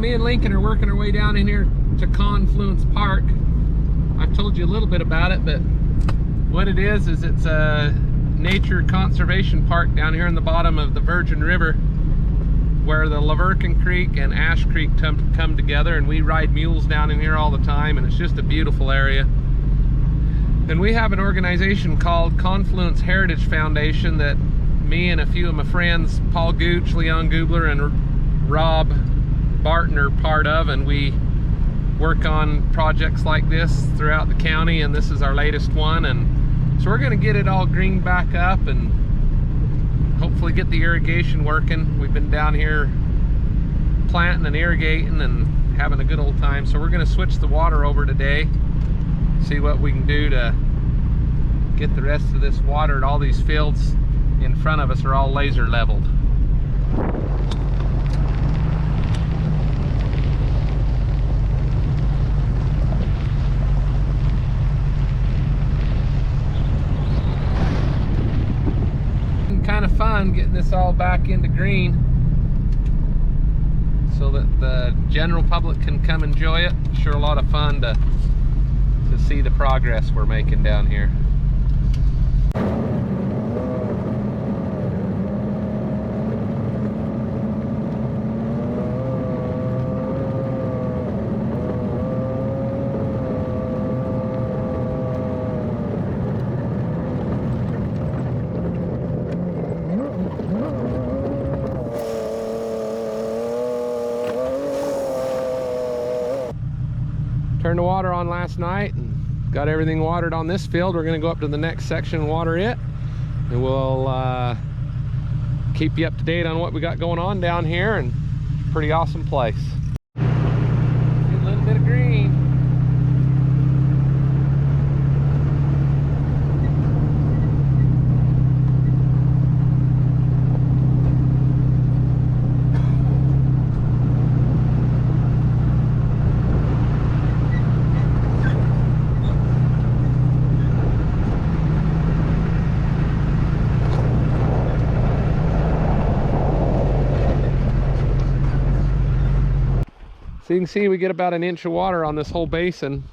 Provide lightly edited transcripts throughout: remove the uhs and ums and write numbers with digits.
me and Lincoln are working our way down in here to Confluence Park. I've told you a little bit about it, but what it is it's a nature conservation park down here in the bottom of the Virgin River, where the Laverkin Creek and Ash Creek come together, and we ride mules down in here all the time, and it's just a beautiful area. And we have an organization called Confluence Heritage Foundation that me and a few of my friends, Paul Gooch, Leon Gubler, and Rob Barton are part of, and we work on projects like this throughout the county, and this is our latest one. And so we're going to get it all greened back up and hopefully get the irrigation working. We've been down here planting and irrigating and having a good old time, so we're going to switch the water over today, see what we can do to get the rest of this water. And all these fields in front of us are all laser leveled. Kind of fun getting this all back into green so that the general public can come enjoy it. Sure, a lot of fun to see the progress we're making down here. Turned the water on last night and got everything watered on this field. We're going to go up to the next section and water it, and we'll keep you up to date on what we got going on down here. And pretty awesome place. See a little bit of green. So you can see we get about an inch of water on this whole basin.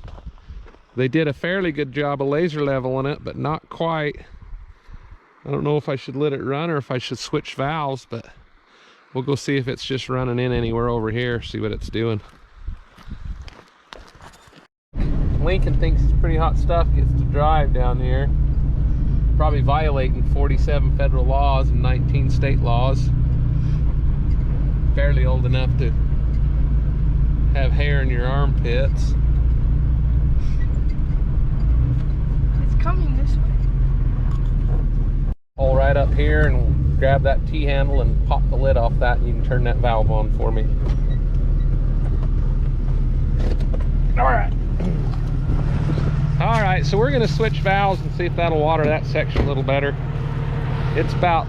They did a fairly good job of laser leveling it, but not quite. I don't know if I should let it run or if I should switch valves, but we'll go see if it's just running in anywhere over here, see what it's doing. Lincoln thinks it's pretty hot stuff gets to drive down here. Probably violating 47 federal laws and 19 state laws. Fairly old enough to have hair in your armpits. It's coming this way. Pull right up here and grab that T-handle and pop the lid off that, and you can turn that valve on for me. All right, so we're going to switch valves and see if that'll water that section a little better. It's about,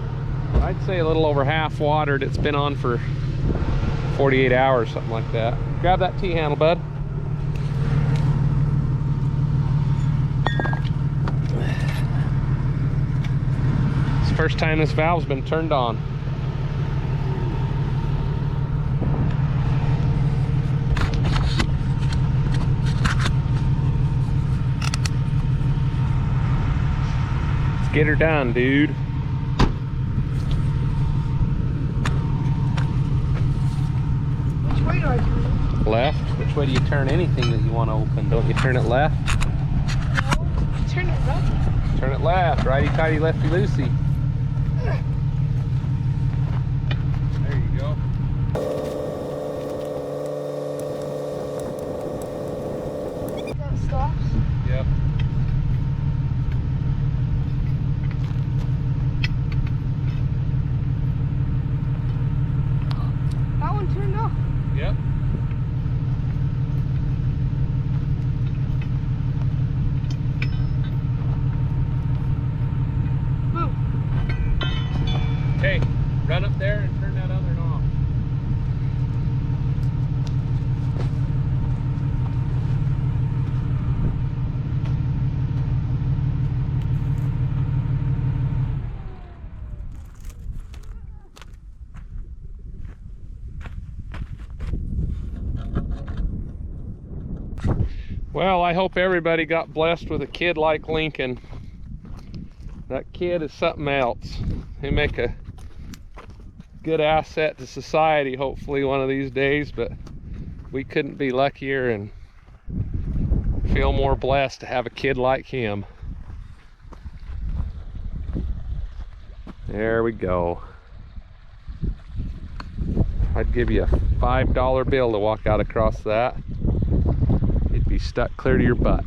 I'd say, a little over half watered. It's been on for 48 hours, something like that. Grab that T-handle, bud. It's the first time this valve's been turned on. Let's get her done, dude. Which way do I turn? Left. Which way do you turn anything that you want to open? Don't you turn it left? No, turn it left. Turn it left. Righty-tighty, lefty-loosey. There you go. That stops. Yep. That one turned off. Yep. Okay, run up there and turn that other one off. Well, I hope everybody got blessed with a kid like Lincoln. That kid is something else. He make a good asset to society, hopefully one of these days, but we couldn't be luckier and feel more blessed to have a kid like him. There we go. I'd give you a $5 bill to walk out across that. You'd be stuck clear to your butt.